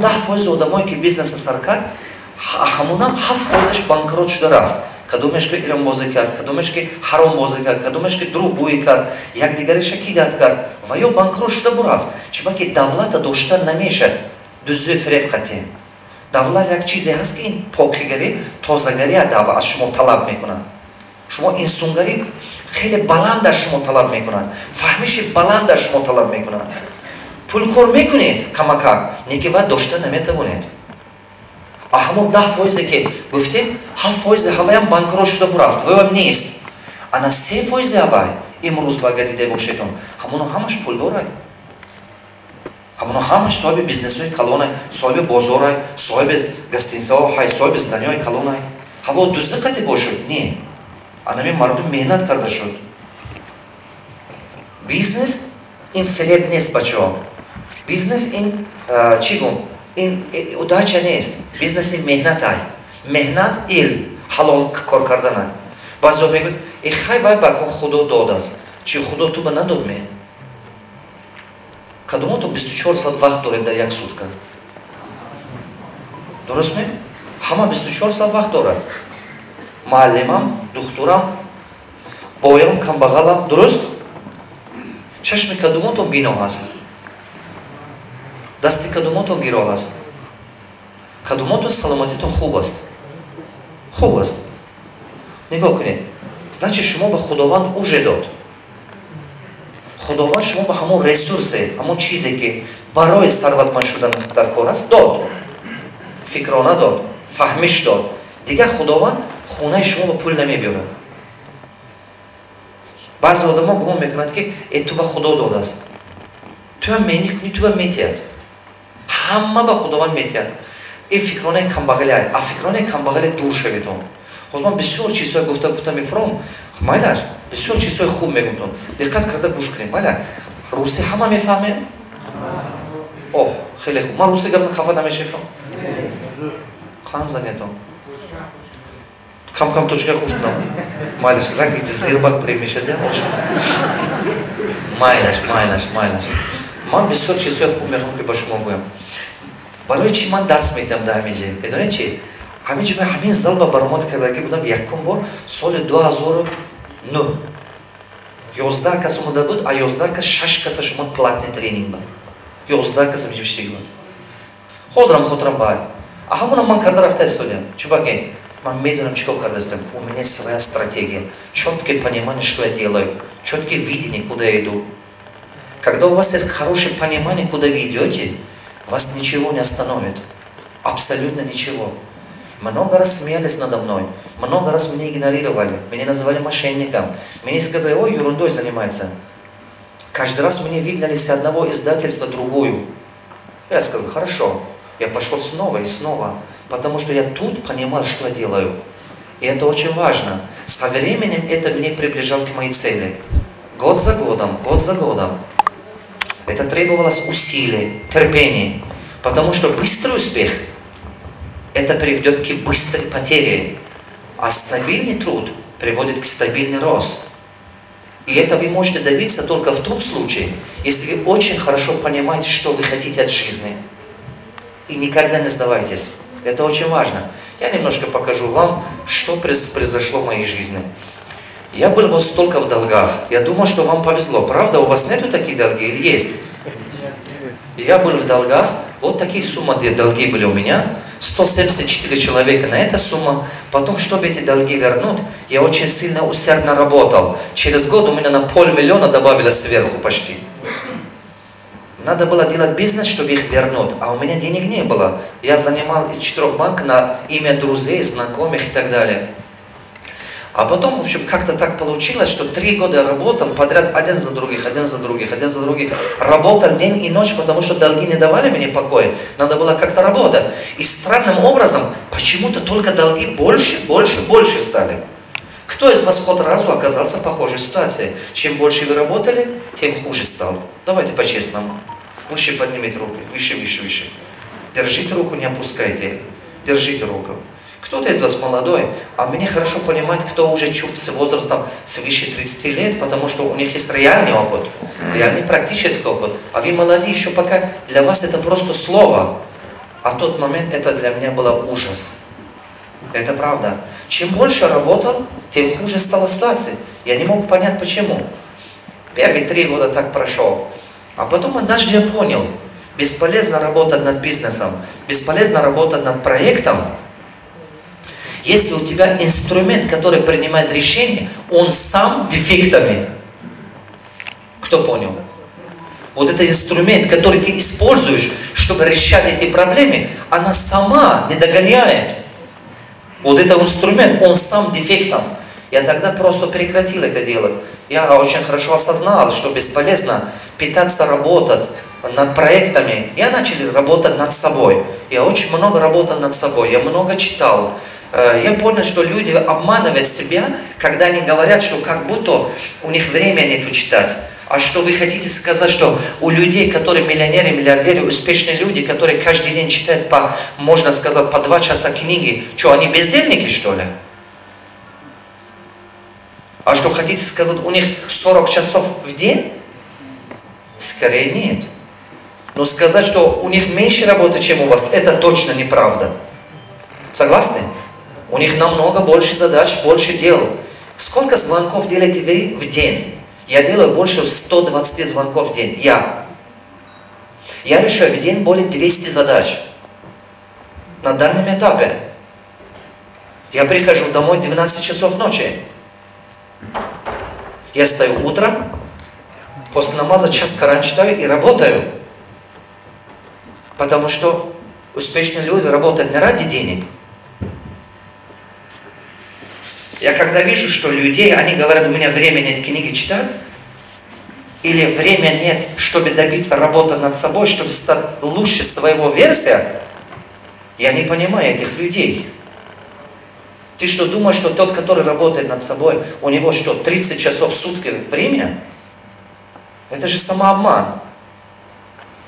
10 фоизи одамое ки бизнеса сар кард, ҳамунам 7 фоизаш банкрот шуда рафт. Кадомеш ки илмбозӣ кард, кадомеш ки ҳаромбозӣ кард, кадомеш ки дурӯғгӯӣ кард, якдигареша кидат кард ва ё банкрот шуда бурафт. Чунки давлата доштан намешад дузӯ фиреб қатӣ. Давлат як чизе ҳаст ки ин покигарӣ, тозагарӣ аз шумо талаб мекунад. Шумо инсонгарӣ хеле баланд аз шумо талаб мекунад, фаҳмиши баланд аз шумо талаб мекунад. Пулкор мекунед камакак, неки ва дошта наметавонед. А ҳамон 10 фоизе ки гуфтем, 7 фоизе ҳаваям банкрот шуда бурафт, воям нест. Ана 3 фоизе ҳавай имрӯз ба ага дида бошедон, ҳамоно ҳамаш пулдорай. ҳамоно ҳамаш соҳиби бизнесҳои калонай, соҳиби бозорай, соҳиби гостиницаҳо, соҳиби зданиҳои калонай. ҳаво дузӣ қати бошуд? Не. Анами мардум меҳнат карда шуд. Бизнес ин фиреб нест, бачаҳо. Бизнес ин чӣ гум? Ин удача нест. Бизнес ин меҳнатай. Меҳнат ил, ҳалол кор карданай. Баъзеҳо мегӯянд, хай вай бакон худо додааст. Чӣ худо ту ба надод ме? Кадомотон 24 соат вақт доред дар як сутка? Дуруст ме? Ҳама 24 соат вақт дорад. Муаллимам, духтурам, боям, камбағалам, дуруст? Чашми кадомотон бино ҳаст. Дасти кадомотон гироҳ аст. Кадомотон саломатитон хуб аст. Хуб аст. Нигоҳ кунед. Значит, шумо ба Худованд уже дод. Худованд шумо ба ҳамон ресурсе, ҳамон чизе ки барои сарватманд шудан дар кор аст, дод. Фикрона дод, фаҳмиш дод. Дигар Худованд хонаи шумо ба пул намебиёрад. баъзе одамо гумон мекунад ки ту ба Худо додааст. Туам меникунӣ, туам метиҳад. ҳама ба Худованд метиҳад. ин фикронаи камбағалиай, а фикронаи камбағали дур шаведон. ҳозир ман бисёр чизҳои гуфта мефуром, майлаш, бисёр чизҳои хуб мегуфтам. Диққат карда гӯш кунем. Майла, русӣ ҳама мефаҳмем? Оҳ, хеле хуб. Ман русӣ гап хафа намешавам. Қан занятон. Кам-кам точка гӯш кунам. Майлаш, ранги зирбак премешаде боша. Майлаш. Ман бисёр чизҳои хуб мехоҳам ки ба шумо гӯям. Барои чӣ ман дарс медиҳам дар ҳамин ҷо? Медонед чӣ? ҳамин ҷо ҳамин зал ба баромад кардагӣ будам якум бор соли 2009. 11 кас омада буд, а 11 кас 6 касаш омад платни тренинг ба. 11 кас ҳамҷиштиг буд. Ҳозирам хотирам бай. А ҳамонам ман карда рафта истодам. Чубаки, ман медонам чӣ кор кардастам. У меня своя стратегия, чёткое понимание, что я делаю, чёткое видение, куда я иду. Когда у вас есть хорошее понимание, куда вы идете, вас ничего не остановит. Абсолютно ничего. Много раз смеялись надо мной, много раз меня игнорировали, меня называли мошенником, мне сказали, ой, ерундой занимается. Каждый раз меня выгнали с одного издательства в другую. Я сказал, хорошо, я пошел снова и снова, потому что я тут понимал, что я делаю. И это очень важно. Со временем это меня приближало к моей цели. Год за годом. Это требовалось усилий, терпения, потому что быстрый успех это приведет к быстрой потере, а стабильный труд приводит к стабильный рост. И это вы можете добиться только в том случае, если вы очень хорошо понимаете, что вы хотите от жизни. И никогда не сдавайтесь. Это очень важно. Я немножко покажу вам, что произошло в моей жизни. Я был вот столько в долгах. Я думал, что вам повезло. Правда, у вас нету таких долги или есть? Я был в долгах. Вот такие суммы долги были у меня. 174 человека на эту сумму. Потом, чтобы эти долги вернуть, я очень сильно усердно работал. Через год у меня на 500 000 добавилось сверху почти. Надо было делать бизнес, чтобы их вернуть. А у меня денег не было. Я занимал из 4 банков на имя друзей, знакомых и так далее. А потом, в общем, как-то так получилось, что 3 года я работал подряд один за других. Работал день и ночь, потому что долги не давали мне покоя. Надо было как-то работать. И странным образом, почему-то только долги больше стали. Кто из вас хоть разу оказался в похожей ситуации? Чем больше вы работали, тем хуже стало. Давайте по-честному. Выше поднимите руку, выше. Держите руку, не опускайте. Держите руку. Кто-то из вас молодой, а мне хорошо понимать, кто уже чуть с возрастом свыше 30 лет, потому что у них есть реальный опыт, реальный практический опыт. А вы молодые, еще пока для вас это просто слово. А тот момент это для меня было ужас. Это правда. Чем больше работал, тем хуже стала ситуация. Я не мог понять почему. Первые 3 года так прошел. А потом однажды я понял, бесполезно работать над бизнесом, бесполезно работать над проектом, если у тебя инструмент, который принимает решение, он сам дефектами. Кто понял? Вот этот инструмент, который ты используешь, чтобы решать эти проблемы, она сама не догоняет. Вот этот инструмент, он сам дефектом. Я тогда просто прекратил это делать. Я очень хорошо осознал, что бесполезно пытаться работать над проектами. Я начал работать над собой. Я очень много работал над собой, я много читал. Я понял, что люди обманывают себя, когда они говорят, что как будто у них времени нету читать. А что вы хотите сказать, что у людей, которые миллионеры, миллиардеры, успешные люди, которые каждый день читают можно сказать, по 2 часа книги, что они бездельники, что ли? А что хотите сказать, у них 40 часов в день? Скорее нет. Но сказать, что у них меньше работы, чем у вас, это точно неправда. Согласны? У них намного больше задач, больше дел. Сколько звонков делаете вы в день? Я делаю больше 120 звонков в день. Я решаю в день более 200 задач. На данном этапе. Я прихожу домой 12 часов ночи. Я встаю утром, после намаза час Коран читаю и работаю. Потому что успешные люди работают не ради денег. Я когда вижу, что людей, они говорят, у меня времени нет книги читать, или времени нет, чтобы добиться работы над собой, чтобы стать лучше своего версия, я не понимаю этих людей. Ты что, думаешь, что тот, который работает над собой, у него что, 30 часов в сутки время? Это же самообман.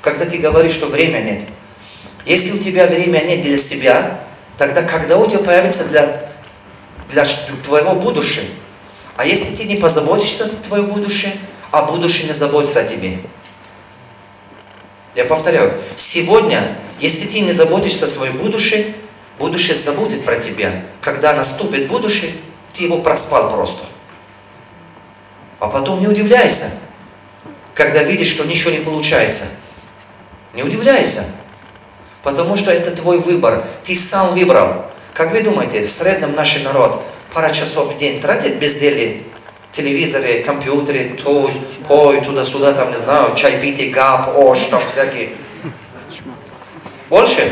Когда ты говоришь, что времени нет. Если у тебя времени нет для себя, тогда когда у тебя появится для твоего будущего? А если ты не позаботишься за твое будущее, а будущее не заботится о тебе? Я повторяю, сегодня, если ты не заботишься о своем будущем, будущее забудет про тебя. Когда наступит будущее, ты его проспал просто. А потом не удивляйся, когда видишь, что ничего не получается. Не удивляйся, потому что это твой выбор. Ты сам выбрал. Как вы думаете, в среднем наш народ пара часов в день тратит безделье? Телевизоры, компьютеры, пой, туда-сюда, там, не знаю, чай пить, гап, ош, там всякие. Больше?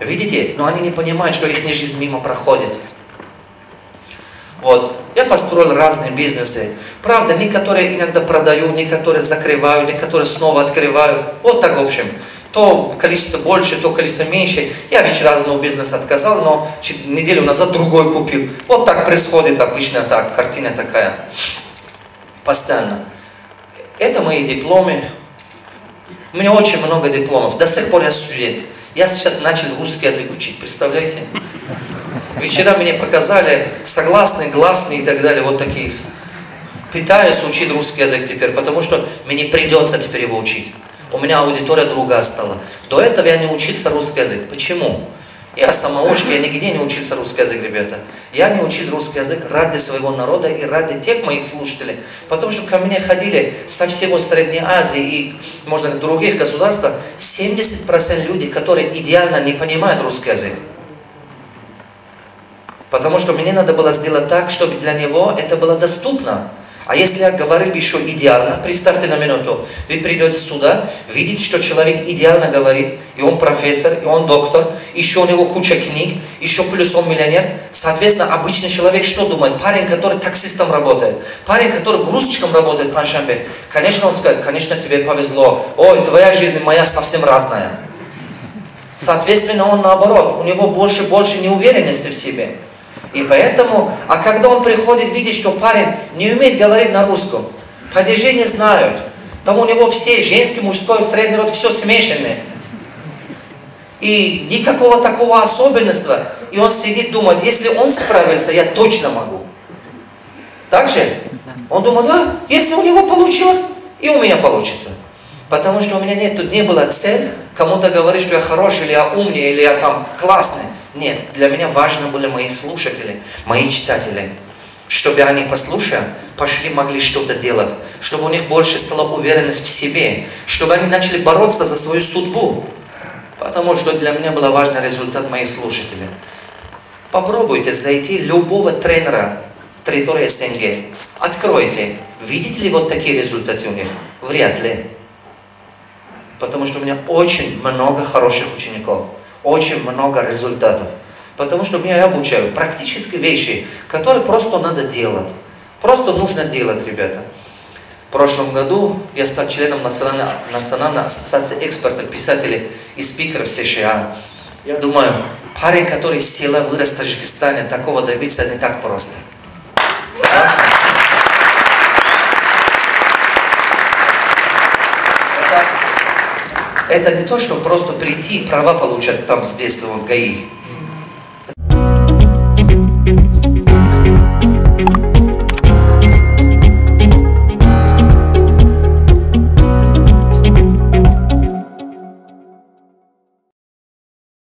Видите? Но они не понимают, что их жизнь мимо проходит. Вот. Я построил разные бизнесы. Правда, некоторые иногда продаю, некоторые закрываю, некоторые снова открываю. Вот так, в общем. То количество больше, то количество меньше. Я вчера одного бизнеса отказал, но неделю назад другой купил. Вот так происходит обычно так, картина такая. Постоянно. Это мои дипломы. У меня очень много дипломов. До сих пор я студент. Я сейчас начал русский язык учить, представляете? Вчера мне показали согласные, гласные и так далее, вот такие. Пытаюсь учить русский язык теперь, потому что мне придется теперь его учить. У меня аудитория другая стала. До этого я не учился русский язык. Почему? Я самоучка, я нигде не учился русский язык, ребята. Я не учил русский язык ради своего народа и ради тех моих слушателей. Потому что ко мне ходили со всего Средней Азии и, можно сказать, других государств 70% людей, которые идеально не понимают русский язык. Потому что мне надо было сделать так, чтобы для него это было доступно. А если я говорил еще идеально, представьте на минуту, вы придете сюда, видите, что человек идеально говорит, и он профессор, и он доктор, еще у него куча книг, еще плюс он миллионер. Соответственно, обычный человек что думает? Парень, который таксистом работает, парень, который грузчиком работает в Паншамбе, конечно, он скажет, конечно, тебе повезло, ой, твоя жизнь и моя совсем разная. Соответственно, он наоборот, у него больше неуверенности в себе. И поэтому, а когда он приходит, видит, что парень не умеет говорить на русском, падежи не знают, там у него все женский, мужской, средний род, все смешанное. И никакого такого особенного. И он сидит, думает, если он справится, я точно могу. Так же? Он думает, да, если у него получилось, и у меня получится. Потому что у меня не было цель кому-то говорить, что я хороший, или я умный, или я там классный. Нет, для меня важны были мои слушатели, мои читатели. Чтобы они, послушая, пошли, могли что-то делать. Чтобы у них больше стала уверенность в себе. Чтобы они начали бороться за свою судьбу. Потому что для меня был важный результат моих слушателей. Попробуйте зайти любого тренера территории СНГ. Откройте. Видите ли вот такие результаты у них? Вряд ли. Потому что у меня очень много хороших учеников. Очень много результатов. Потому что я обучаю практические вещи, которые просто надо делать. Просто нужно делать, ребята. В прошлом году я стал членом Национальной ассоциации экспертов, писателей и спикеров США. Я думаю, парень, который сел, вырос в Таджикистане, такого добиться не так просто. Согласны? Это не то, что просто прийти и права получать там, здесь, в ГАИ.